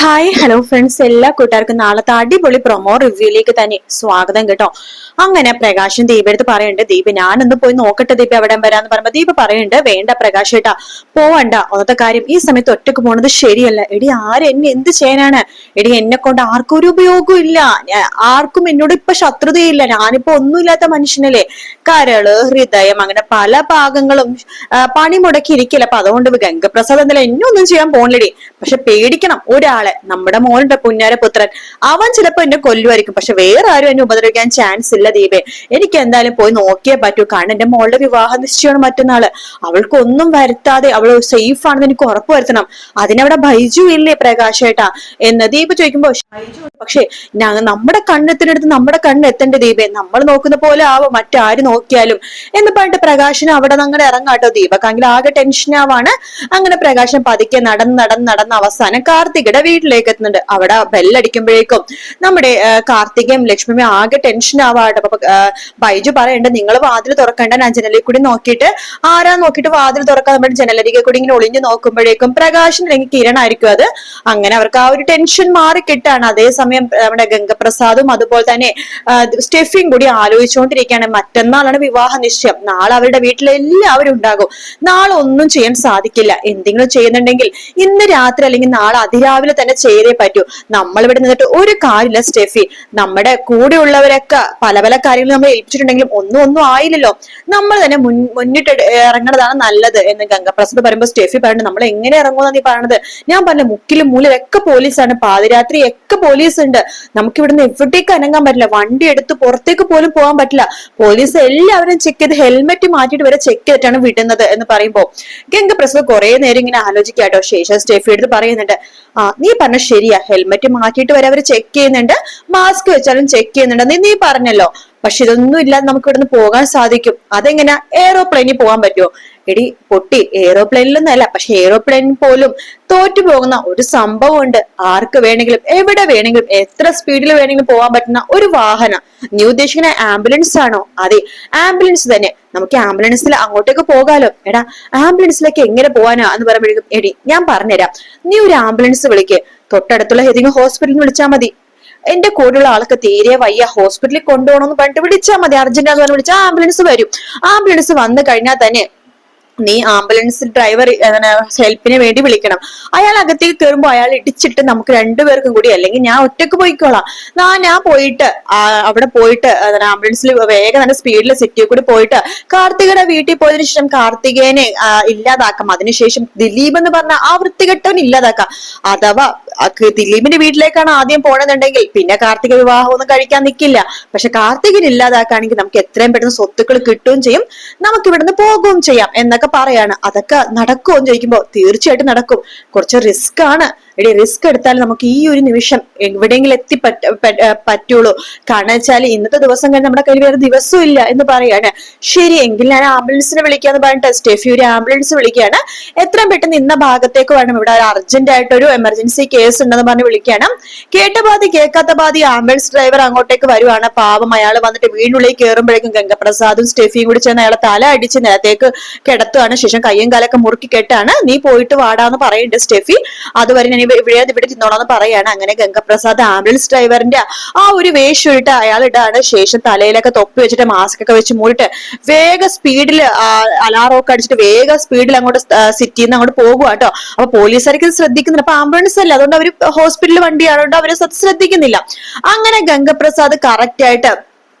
Hi hello friends, എല്ലാ കൂട്ടുകാർക്കും നാളത്തെ അടിപൊളി പ്രൊമോ റിവ്യൂയിലേക്ക് തന്നെ സ്വാഗതം കേട്ടോ. അങ്ങനെ പ്രകാശൻ ദീപെടുത്ത് പറയുന്നുണ്ട്, ദീപ് ഞാനൊന്ന് പോയി നോക്കട്ടെ ദീപ് എവിടെ വരാന്ന് പറയുമ്പോ ദീപ് പറയുന്നുണ്ട്, വേണ്ട പ്രകാശ് ഏട്ടാ പോവണ്ട. ഒന്നത്തെ കാര്യം ഈ സമയത്ത് ഒറ്റക്ക് പോണത് ശരിയല്ല. എടി എന്നെ എന്ത് ചെയ്യാനാണ്? എടി എന്നെ കൊണ്ട് ആർക്കും ഒരു ഉപയോഗവും ഇല്ല. ആർക്കും എന്നോട് ഇപ്പൊ ശത്രുതയില്ല. ഞാനിപ്പോ ഒന്നുമില്ലാത്ത മനുഷ്യനല്ലേ. കരള്, ഹൃദയം, അങ്ങനെ പല ഭാഗങ്ങളും പണി മുടക്കി ഇരിക്കില്ല. അപ്പൊ അതുകൊണ്ട് ഗംഗപ്രസാദ് എന്തായാലും എന്നെ ഒന്നും ചെയ്യാൻ പോണില്ലടി. പക്ഷെ പേടിക്കണം ഒരാളെ, നമ്മുടെ മോളുടെ പുന്നാരപുത്രൻ. അവൻ ചിലപ്പോ എന്നെ കൊല്ലുമായിരിക്കും, പക്ഷെ വേറെ ആരും എന്നെ ഉപദ്രവിക്കാൻ ചാൻസ് ഇല്ല ദീപേ. എനിക്ക് എന്തായാലും പോയി നോക്കിയേ പറ്റൂ. കാരണം എന്റെ മോളുടെ വിവാഹ നിശ്ചയമാണ് മറ്റന്നാള്. അവൾക്ക് ഒന്നും വരുത്താതെ അവൾ സേഫ് ആണെന്ന് എനിക്ക് ഉറപ്പ് വരുത്തണം. അതിനവിടെ ബൈജു ഇല്ലേ പ്രകാശേട്ടാ എന്ന് ദീപ് ചോദിക്കുമ്പോ പക്ഷേ നമ്മുടെ കണ്ണെത്തിനടുത്ത് നമ്മുടെ കണ്ണെത്തണ്ട ദീപേ. നമ്മൾ നോക്കുന്ന പോലെ ആവും മറ്റാര് നോക്കിയാലും എന്ന് പറഞ്ഞിട്ട് പ്രകാശന് അവിടെ നിന്ന് അങ്ങനെ ഇറങ്ങാട്ടോ. ദീപക്കാണെങ്കിൽ ആകെ ടെൻഷൻ ആവാണ്. അങ്ങനെ പ്രകാശൻ പതുക്കെ നടന്ന് അവസാനം കാർത്തികയുടെ വീട്ടിലേക്ക് എത്തുന്നുണ്ട്. അവിടെ ബെല്ലടിക്കുമ്പോഴേക്കും നമ്മുടെ കാർത്തികയും ലക്ഷ്മിയും ആകെ ടെൻഷൻ ആവാട്ടോ. അപ്പൊ ബൈജു പറയുന്നുണ്ട്, നിങ്ങൾ വാതിൽ തുറക്കണ്ട, ഞാൻ ജനലിൽ കൂടി നോക്കിയിട്ട് ആരാ നോക്കിയിട്ട് വാതിൽ തുറക്കാൻ നമ്മുടെ ജനലരികെ കൂടി ഇങ്ങനെ ഒളിഞ്ഞു നോക്കുമ്പോഴേക്കും പ്രകാശൻ അല്ലെങ്കിൽ കിരൺ ആയിരിക്കും അത്. അങ്ങനെ അവർക്ക് ആ ഒരു ടെൻഷൻ മാറി കിട്ടാണ്. അതേസമയം നമ്മുടെ ഗംഗപ്രസാദും അതുപോലെ തന്നെ സ്റ്റെഫിയും കൂടി ആലോചിച്ചുകൊണ്ടിരിക്കുകയാണ്. മറ്റന്നാളാണ് വിവാഹ നിശ്ചയം. നാളെ അവരുടെ വീട്ടിൽ എല്ലാവരും ഉണ്ടാകും. നാളെ ഒന്നും ചെയ്യാൻ സാധിക്കില്ല. എന്തെങ്കിലും ചെയ്യുന്നുണ്ടെങ്കിൽ ഇന്ന് രാത്രി അല്ലെങ്കിൽ നാളെ അതിരാവിലെ തന്നെ ചെയ്തേ പറ്റൂ. നമ്മൾ ഇവിടെ നിന്നിട്ട് ഒരു കാര്യമില്ല സ്റ്റെഫി. നമ്മുടെ കൂടെയുള്ളവരൊക്കെ പല പല കാര്യങ്ങൾ നമ്മൾ ഏൽപ്പിച്ചിട്ടുണ്ടെങ്കിലും ഒന്നും ആയില്ലല്ലോ. നമ്മൾ തന്നെ മുന്നിട്ട് ഇറങ്ങുന്നതാണ് നല്ലത് എന്ന് ഗംഗപ്രസാദ് പറയുമ്പോൾ സ്റ്റെഫി പറയുന്നത്, നമ്മൾ എങ്ങനെ ഇറങ്ങുമെന്നാണ് നീ പറയണത്? ഞാൻ പറഞ്ഞ മുക്കിലും മൂലൊക്കെ പോലീസാണ്, പാതിരാത്രി ഒക്കെ പോലീസ് ഉണ്ട്. നമുക്ക് ഇവിടുന്ന് എവിടേക്ക് അനങ്ങാൻ പറ്റില്ല. വണ്ടി എടുത്ത് പുറത്തേക്ക് പോലും പോകാൻ പറ്റില്ല. പോലീസ് എല്ലാവരും ചെക്ക് ചെയ്ത് ഹെൽമെറ്റ് മാറ്റിയിട്ട് വരെ ചെക്ക് ചെയ്തിട്ടാണ് വിടുന്നത് എന്ന് പറയുമ്പോ ഗംഗപ്രസാദ് കുറെ നേരം ഇങ്ങനെ ആലോചിക്കാട്ടോ. ശേഷം സ്റ്റെഫി എടുത്ത് പറയുന്നുണ്ട്, നീ പറഞ്ഞ ശരിയാ, ഹെൽമെറ്റ് മാറ്റിയിട്ട് വരെ അവർ ചെക്ക് ചെയ്യുന്നുണ്ട്, മാസ്ക് വെച്ചാലും ചെക്ക് ചെയ്യുന്നുണ്ട് നീ പറഞ്ഞല്ലോ. പക്ഷെ ഇതൊന്നും ഇല്ലാതെ നമുക്ക് ഇവിടുന്ന് പോകാൻ സാധിക്കും. അതെങ്ങനെയാ? എയ്റോപ്ലെയിനിൽ പോകാൻ പറ്റുമോ? എടി പൊട്ടി, എയ്റോപ്ലെയിനിലൊന്നല്ല, പക്ഷെ എയ്റോപ്ലെയിൻ പോലും തോറ്റു പോകുന്ന ഒരു സംഭവം ഉണ്ട്. ആർക്ക് വേണമെങ്കിലും എവിടെ വേണമെങ്കിലും എത്ര സ്പീഡിൽ വേണമെങ്കിലും പോകാൻ പറ്റുന്ന ഒരു വാഹനം. നീ ഉദ്ദേശിക്കുന്ന ആംബുലൻസ് ആണോ? അതെ, ആംബുലൻസ് തന്നെ. നമുക്ക് ആംബുലൻസിൽ അങ്ങോട്ടേക്ക് പോകാലോ. എടാ, ആംബുലൻസിലേക്ക് എങ്ങനെ പോകാനാ എന്ന് പറയുമ്പോഴേക്കും, എടി ഞാൻ പറഞ്ഞുതരാം, നീ ഒരു ആംബുലൻസ് വിളിക്ക്. തൊട്ടടുത്തുള്ള ഏതെങ്കിലും ഹോസ്പിറ്റലിൽ വിളിച്ചാൽ മതി. എന്റെ കൂടെയുള്ള ആൾക്ക് തീരെ വയ്യ, ഹോസ്പിറ്റലിൽ കൊണ്ടുപോകണമെന്ന് പറഞ്ഞിട്ട് വിളിച്ചാൽ മതി. അർജന്റാന്ന് പറഞ്ഞ് വിളിച്ചാൽ ആംബുലൻസ് വരും. ആംബുലൻസ് വന്നു കഴിഞ്ഞാൽ തന്നെ നീ ആംബുലൻസ് ഡ്രൈവർ ഹെൽപ്പിന് വേണ്ടി വിളിക്കണം. അയാൾ അകത്തേക്ക് കയറുമ്പോ അയാൾ ഇടിച്ചിട്ട് നമുക്ക് രണ്ടുപേർക്കും കൂടി, അല്ലെങ്കിൽ ഞാൻ ഒറ്റക്ക് പോയിക്കോളാം. ഞാൻ പോയിട്ട് അവിടെ പോയിട്ട് ആംബുലൻസിൽ വേഗം നല്ല സ്പീഡിൽ സിറ്റിയിൽ കൂടി പോയിട്ട് കാർത്തികയുടെ വീട്ടിൽ പോയതിനു ശേഷം കാർത്തികേനെ ഇല്ലാതാക്കാം. അതിനുശേഷം ദിലീപ് എന്ന് പറഞ്ഞ ആ വൃത്തികെട്ടവൻ ഇല്ലാതാക്കാം. അഥവാ ദിലീപിന്റെ വീട്ടിലേക്കാണ് ആദ്യം പോണെന്നുണ്ടെങ്കിൽ പിന്നെ കാർത്തിക വിവാഹം ഒന്നും കഴിക്കാൻ നിൽക്കില്ല. പക്ഷെ കാർത്തികൻ ഇല്ലാതാക്കുകയാണെങ്കിൽ നമുക്ക് എത്രയും പെട്ടെന്ന് സ്വത്തുക്കൾ കിട്ടുകയും ചെയ്യും, നമുക്ക് ഇവിടുന്ന് പോകുകയും ചെയ്യാം എന്നൊക്കെ പറയാണ്. അതൊക്കെ നടക്കുമോ എന്ന് ചോദിക്കുമ്പോ തീർച്ചയായിട്ടും നടക്കും. കുറച്ച് റിസ്ക് ആണ്. എടി, റിസ്ക് എടുത്താൽ നമുക്ക് ഈ ഒരു നിമിഷം എവിടെയെങ്കിലും പറ്റുള്ളൂ. കാരണം വെച്ചാൽ ഇന്നത്തെ ദിവസം കഴിഞ്ഞ് നമ്മുടെ കയ്യിൽ വേറെ ദിവസവും ഇല്ല എന്ന് പറയാണ്. ശരി, എങ്കിൽ ഞാൻ ആംബുലൻസിനെ വിളിക്കാന്ന് പറഞ്ഞിട്ട് സ്റ്റെഫി ഒരു ആംബുലൻസ് വിളിക്കുകയാണ്. എത്രയും പെട്ടെന്ന് ഇന്ന ഭാഗത്തേക്ക് വേണം, ഇവിടെ ഒരു അർജന്റ് ആയിട്ട് ഒരു എമർജൻസി കേസ് ഉണ്ടെന്ന് പറഞ്ഞ് വിളിക്കുകയാണ്. കേട്ട പാതി കേൾക്കാത്ത പാതി ആംബുലൻസ് ഡ്രൈവർ അങ്ങോട്ടേക്ക് വരുവാണ്. പാവം അയാൾ വന്നിട്ട് വീടിനുള്ളിൽ കയറുമ്പോഴേക്കും ഗംഗപ്രസാദും സ്റ്റെഫിയും കൂടി ചെന്ന് അയാളെ തല അടിച്ച് നിലത്തേക്ക് കിടത്തുകയാണ്. ശേഷം കയ്യും കാലൊക്കെ മുറുക്കി കെട്ടാണ്. നീ പോയിട്ട് വാടാന്ന് പറയുന്നുണ്ട് സ്റ്റെഫി. അതുവരെ ഞാൻ ഇവിടെ തിന്നോളാന്ന് പറയാണ്. അങ്ങനെ ഗംഗപ്രസാദ് ആംബുലൻസ് ഡ്രൈവറിന്റെ ആ ഒരു വേഷം ഇട്ട് അയാൾ ഇടാണ്. ശേഷം തലയിലൊക്കെ തൊപ്പി വെച്ചിട്ട് മാസ്ക് ഒക്കെ വെച്ച് മൂടിട്ട് വേഗ സ്പീഡിൽ അലാറൊക്കെ അടിച്ചിട്ട് വേഗ സ്പീഡിൽ അങ്ങോട്ട് സിറ്റിയിൽ നിന്ന് അങ്ങോട്ട് പോകുക കേട്ടോ. അപ്പൊ പോലീസുകാർക്ക് ശ്രദ്ധിക്കുന്നില്ല. അപ്പൊ ആംബുലൻസ് അല്ല, അതുകൊണ്ട് അവര് ഹോസ്പിറ്റൽ വണ്ടിയാണോണ്ട് അവര് ശ്രദ്ധിക്കുന്നില്ല. അങ്ങനെ ഗംഗപ്രസാദ് കറക്റ്റ് ആയിട്ട്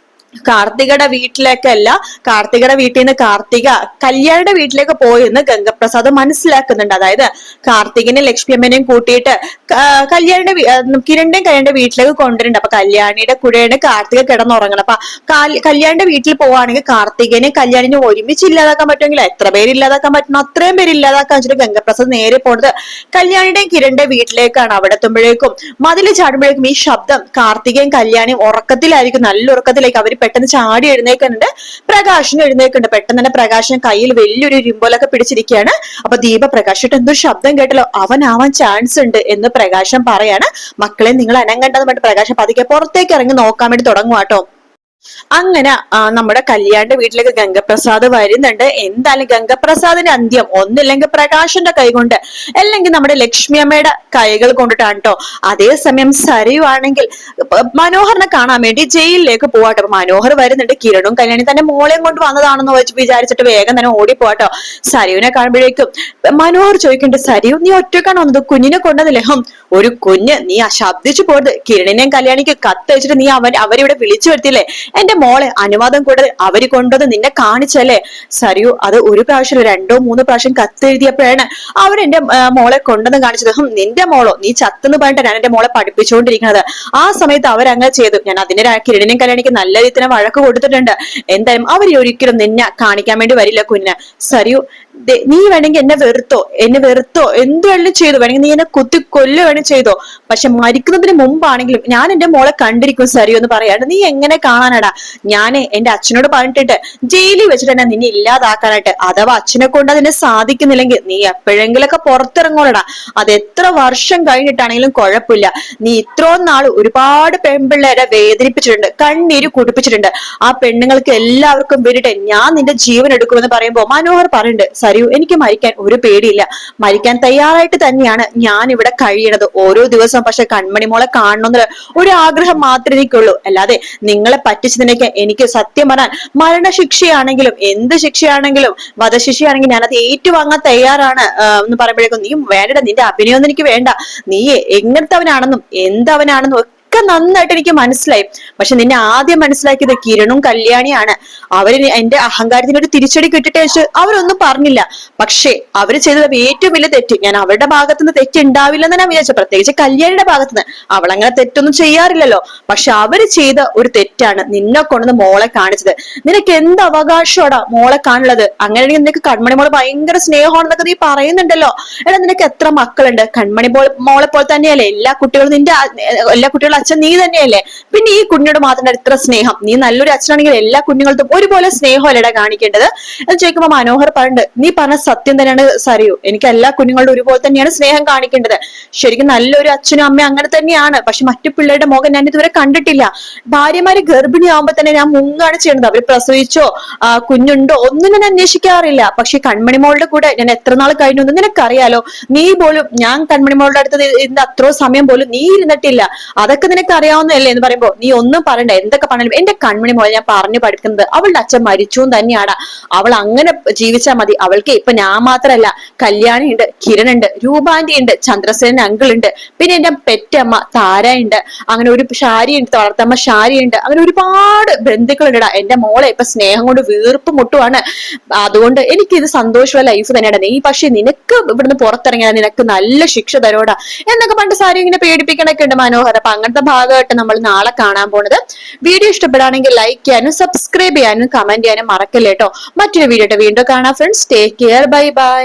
കാർത്തികയുടെ വീട്ടിലേക്കല്ല, കാർത്തികയുടെ വീട്ടിൽ നിന്ന് കാർത്തിക കല്യാണിയുടെ വീട്ടിലേക്ക് പോയെന്ന് ഗംഗപ്രസാദ് മനസ്സിലാക്കുന്നുണ്ട്. അതായത് കാർത്തികനെ ലക്ഷ്മിയമ്മനെയും കൂട്ടിയിട്ട് കിരണിന്റെയും കല്യാണിന്റെ വീട്ടിലേക്ക് കൊണ്ടുവരുന്നുണ്ട്. അപ്പൊ കല്യാണിയുടെ കൂടെയാണ് കാർത്തിക കിടന്നുറങ്ങണം. അപ്പൊ കല്യാണിന്റെ വീട്ടിൽ പോവാണെങ്കിൽ കാർത്തികനെ കല്യാണിനെ ഒരുമിച്ച് ഇല്ലാതാക്കാൻ പറ്റുമെങ്കിൽ എത്ര പേര് ഇല്ലാതാക്കാൻ പറ്റും അത്രയും പേര് ഇല്ലാതാക്കാൻ വെച്ചിട്ട് ഗംഗപ്രസാദ് നേരെ പോണത് കല്യാണിന്റെയും കിരണിന്റെ വീട്ടിലേക്കാണ്. അവിടെ എത്തുമ്പോഴേക്കും മതിൽ ചാടുമ്പോഴേക്കും ഈ ശബ്ദം കാർത്തികയും കല്യാണിയും ഉറക്കത്തിലായിരിക്കും, നല്ല ഉറക്കത്തിലേക്ക്. അവർ പെട്ടെന്ന് ചാടി എഴുന്നേക്കുന്നുണ്ട്. പ്രകാശനും എഴുന്നേക്കുന്നുണ്ട്. പെട്ടെന്ന് തന്നെ പ്രകാശൻ കയ്യിൽ വലിയൊരു ഇരുമ്പോലൊക്കെ പിടിച്ചിരിക്കുകയാണ്. അപ്പൊ ദീപ പ്രകാശിട്ട് എന്തൊരു ശബ്ദം കേട്ടല്ലോ, അവനാവാൻ ചാൻസ് ഉണ്ട് എന്ന് പ്രകാശൻ പറയാണ്. മക്കളെ നിങ്ങൾ അനങ്ങണ്ടെന്ന് പറഞ്ഞിട്ട് പ്രകാശൻ പതുക്കെ പുറത്തേക്ക് ഇറങ്ങി നോക്കാൻ വേണ്ടി തുടങ്ങുവാട്ടോ. അങ്ങനെ നമ്മുടെ കല്യാണിന്റെ വീട്ടിലേക്ക് ഗംഗപ്രസാദ് വരുന്നുണ്ട്. എന്തായാലും ഗംഗപ്രസാദിന്റെ അന്ത്യം ഒന്നില്ലെങ്കിൽ പ്രകാശന്റെ കൈ കൊണ്ട്, അല്ലെങ്കിൽ നമ്മുടെ ലക്ഷ്മി അമ്മയുടെ കൈകൾ കൊണ്ടിട്ടാണ് കേട്ടോ. അതേസമയം സരയു ആണെങ്കിൽ മനോഹറിനെ കാണാൻ വേണ്ടി ജയിലിലേക്ക് പോവാട്ടോ. അപ്പൊ മനോഹർ വരുന്നുണ്ട്. കിരണും കല്യാണി തന്നെ മോളെയും കൊണ്ട് വന്നതാണെന്ന് വിചാരിച്ചിട്ട് വേഗം തന്നെ ഓടിപ്പോട്ടോ. സരയുവിനെ കാണുമ്പോഴേക്കും മനോഹർ ചോദിക്കുന്നുണ്ട്, സരയു നീ ഒറ്റക്കാണ് വന്നത്, കുഞ്ഞിനെ കൊണ്ടതില്ലേ? ഒരു കുഞ്ഞ്, നീ ശബ്ദിച്ചു പോയത്. കിരണിനെയും കല്യാണിക്ക് കത്തയച്ചിട്ട് നീ അവരിവിടെ വിളിച്ചു വരുത്തില്ലേ? എന്റെ മോളെ അനുവാദം കൂടാതെ അവര് കൊണ്ടത് നിന്നെ കാണിച്ചല്ലേ? സരയു അത് ഒരു പ്രാവശ്യം 2-3 പ്രാവശ്യം കത്തെഴുതിയപ്പോഴാണ് അവരെന്റെ മോളെ കൊണ്ടെന്ന് കാണിച്ചത്. നിന്റെ മോളോ? നീ ചത്തെന്ന് പറഞ്ഞിട്ട് ഞാൻ എന്റെ മോളെ പഠിപ്പിച്ചുകൊണ്ടിരിക്കുന്നത്. ആ സമയത്ത് അവരങ്ങനെ ചെയ്തു. ഞാൻ അതിനെ കിരണിനെയും കല്യാണിക്ക് നല്ല രീതിയിൽ വഴക്ക് കൊടുത്തിട്ടുണ്ട്. എന്തായാലും അവരൊരിക്കലും നിന്നെ കാണിക്കാൻ വേണ്ടി വരില്ല കുഞ്ഞ്. സരയു നീ വേണമെങ്കിൽ എന്നെ വെറുത്തോ എന്ത് വേണമെങ്കിലും ചെയ്തു, വേണമെങ്കിൽ നീ എന്നെ കുത്തി വേണമെങ്കിൽ ചെയ്തോ, പക്ഷെ മരിക്കുന്നതിന് മുമ്പാണെങ്കിലും ഞാൻ എന്റെ മോളെ കണ്ടിരിക്കും സരിയോ എന്ന് പറയാണ്ട് നീ എങ്ങനെ കാണാനടാ? ഞാൻ എന്റെ അച്ഛനോട് പറഞ്ഞിട്ട് ജയിലിൽ വെച്ചിട്ട് തന്നെ നിന്നെ ഇല്ലാതാക്കാനായിട്ട്. അഥവാ അച്ഛനെ കൊണ്ട് അതിനെ സാധിക്കുന്നില്ലെങ്കിൽ നീ എപ്പോഴെങ്കിലൊക്കെ പുറത്തിറങ്ങോളടാ. അത് എത്ര വർഷം കഴിഞ്ഞിട്ടാണെങ്കിലും കുഴപ്പമില്ല. നീ ഇത്രയും നാൾ ഒരുപാട് പെൺപിള്ളേരെ വേദനിപ്പിച്ചിട്ടുണ്ട്, കണ്ണീര് കുടിപ്പിച്ചിട്ടുണ്ട്. ആ പെണ്ണുങ്ങൾക്ക് എല്ലാവർക്കും വേണ്ടിയിട്ട് ഞാൻ നിന്റെ ജീവൻ എടുക്കുമെന്ന് പറയുമ്പോ മനോഹർ പറയുന്നുണ്ട്, സരയു എനിക്ക് മരിക്കാൻ ഒരു പേടിയില്ല, മരിക്കാൻ തയ്യാറായിട്ട് തന്നെയാണ് ഞാൻ ഇവിടെ കഴിയണത് ഓരോ ദിവസവും. പക്ഷെ കൺമണി മോളെ കാണണമെന്ന് ഒരു ആഗ്രഹം മാത്രമേ എനിക്കുള്ളൂ. അല്ലാതെ നിങ്ങളെ പറ്റിച്ചതിനൊക്കെ എനിക്ക് സത്യം പറഞ്ഞാൽ മരണശിക്ഷയാണെങ്കിലും എന്ത് ശിക്ഷയാണെങ്കിലും വധശിക്ഷയാണെങ്കിലും ഞാനത് ഏറ്റുവാങ്ങാൻ തയ്യാറാണ് എന്ന് പറയുമ്പോഴേക്കും നീ വേണ്ട, നിന്റെ അഭിനയൊന്നും എനിക്ക് വേണ്ട, നീ എങ്ങനത്തവനാണെന്നും എന്തവനാണെന്നും ഒക്കെ നന്നായിട്ട് എനിക്ക് മനസ്സിലായി. പക്ഷെ നിന്നെ ആദ്യം മനസ്സിലാക്കിയത് കിരണും കല്യാണിയാണ്. അവര് എന്റെ അഹങ്കാരത്തിന് ഒരു തിരിച്ചടി കിട്ടിട്ട് വെച്ച് അവരൊന്നും പറഞ്ഞില്ല. പക്ഷെ അവര് ചെയ്തത് ഏറ്റവും വലിയ തെറ്റ്. ഞാൻ അവരുടെ ഭാഗത്തുനിന്ന് തെറ്റുണ്ടാവില്ലെന്ന് ഞാൻ വിചാരിച്ചു, പ്രത്യേകിച്ച് കല്യാണിയുടെ ഭാഗത്തുനിന്ന്. അവളങ്ങനെ തെറ്റൊന്നും ചെയ്യാറില്ലല്ലോ. പക്ഷെ അവര് ചെയ്ത ഒരു തെറ്റാണ് നിന്നെ കൊണ്ടുവന്ന് മോളെ കാണിച്ചത്. നിനക്ക് എന്ത് അവകാശമാടാ മോളെ കാണുള്ളത്? അങ്ങനെയാണെങ്കിൽ നിനക്ക് കൺമണി മോളെ ഭയങ്കര സ്നേഹമാണെന്നൊക്കെ നീ പറയുന്നുണ്ടല്ലോ. എടാ നിനക്ക് എത്ര മക്കളുണ്ട്? കൺമണി മോളെ പോലെ തന്നെയല്ലേ എല്ലാ കുട്ടികളും എല്ലാ കുട്ടികളും അച്ഛൻ നീ തന്നെയല്ലേ? പിന്നെ ഈ കുഞ്ഞിനോട് മാത്രം ഇത്ര സ്നേഹം? നീ നല്ലൊരു അച്ഛനാണെങ്കിൽ എല്ലാ കുഞ്ഞുങ്ങൾക്കും ഒരുപോലെ സ്നേഹമല്ലടാ കാണിക്കേണ്ടത് എന്ന് ചോദിക്കുമ്പോ മനോഹർ പറഞ്ഞിട്ട്, നീ പറഞ്ഞ സത്യം തന്നെയാണ് സരയു, എനിക്ക് എല്ലാ കുഞ്ഞുങ്ങളുടെ ഒരുപോലെ തന്നെയാണ് സ്നേഹം കാണിക്കേണ്ടത്. ശരിക്കും നല്ലൊരു അച്ഛനും അമ്മയും അങ്ങനെ തന്നെയാണ്. പക്ഷെ മറ്റു പിള്ളേരുടെ മുഖം ഞാൻ ഇതുവരെ കണ്ടിട്ടില്ല. ഭാര്യമാര് ഗർഭിണിയാവുമ്പോ തന്നെ ഞാൻ മുങ്ങാണ് ചെയ്യുന്നത്. അവര് പ്രസവിച്ചോ കുഞ്ഞുണ്ടോ ഒന്നും ഞാൻ അന്വേഷിക്കാറില്ല. പക്ഷെ കൺമണിമോളുടെ കൂടെ ഞാൻ എത്ര നാൾ കഴിഞ്ഞു എന്ന് നിനക്കറിയാലോ. നീ പോലും, ഞാൻ കൺമണിമോളുടെ അടുത്ത് ഇതിന്റെ അത്രയോ സമയം പോലും നീ ഇരുന്നിട്ടില്ല. അതൊക്കെ നിനക്ക് അറിയാവുന്നതല്ലേ എന്ന് പറയുമ്പോ നീ ഒന്നും പറയണ്ട, എന്തൊക്കെ പറഞ്ഞാലും എന്റെ കൺമണി മോളെ ഞാൻ പറഞ്ഞു പഠിക്കുന്നത് അവളുടെ അച്ഛൻ മരിച്ചു തന്നെയാണ്. അവൾ അങ്ങനെ ജീവിച്ചാൽ മതി. അവൾക്ക് ഇപ്പൊ ഞാൻ മാത്രല്ല, കല്യാണി ഉണ്ട്, കിരണുണ്ട്, രൂപാന്റി ഉണ്ട്, ചന്ദ്രസേനൻ അങ്കിൾ ഉണ്ട്, പിന്നെ എന്റെ പെറ്റമ്മ താര ഉണ്ട്, അങ്ങനെ ഒരു ഷാരി ഉണ്ട്, വളർത്തമ്മ ഷാരി ഉണ്ട്, അങ്ങനെ ഒരുപാട് ബന്ധുക്കളുണ്ട്. എന്റെ മോളെ ഇപ്പൊ സ്നേഹം കൊണ്ട് വീർപ്പ് മുട്ടുവാണ്. അതുകൊണ്ട് എനിക്ക് ഇത് സന്തോഷമുള്ള ലൈഫ് തന്നെയാണ്. നീ പക്ഷെ നിനക്ക് ഇവിടുന്ന് പുറത്തിറങ്ങിയാൽ നിനക്ക് നല്ല ശിക്ഷ തരോടാ എന്നൊക്കെ പണ്ട് സാരി ഇങ്ങനെ പേടിപ്പിക്കണൊക്കെ ഉണ്ട് മനോഹർ. അപ്പൊ അങ്ങനത്തെ ഭാഗമായിട്ട് നമ്മൾ നാളെ കാണാൻ പോണത്. വീഡിയോ ഇഷ്ടപ്പെടുകയാണെങ്കിൽ ലൈക്ക് ചെയ്യാനും സബ്സ്ക്രൈബ് ചെയ്യാനും കമന്റ് ചെയ്യാനും മറക്കല്ലേട്ടോ. മറ്റൊരു വീഡിയോ വീണ്ടും കാണാം friends. Take care, bye bye.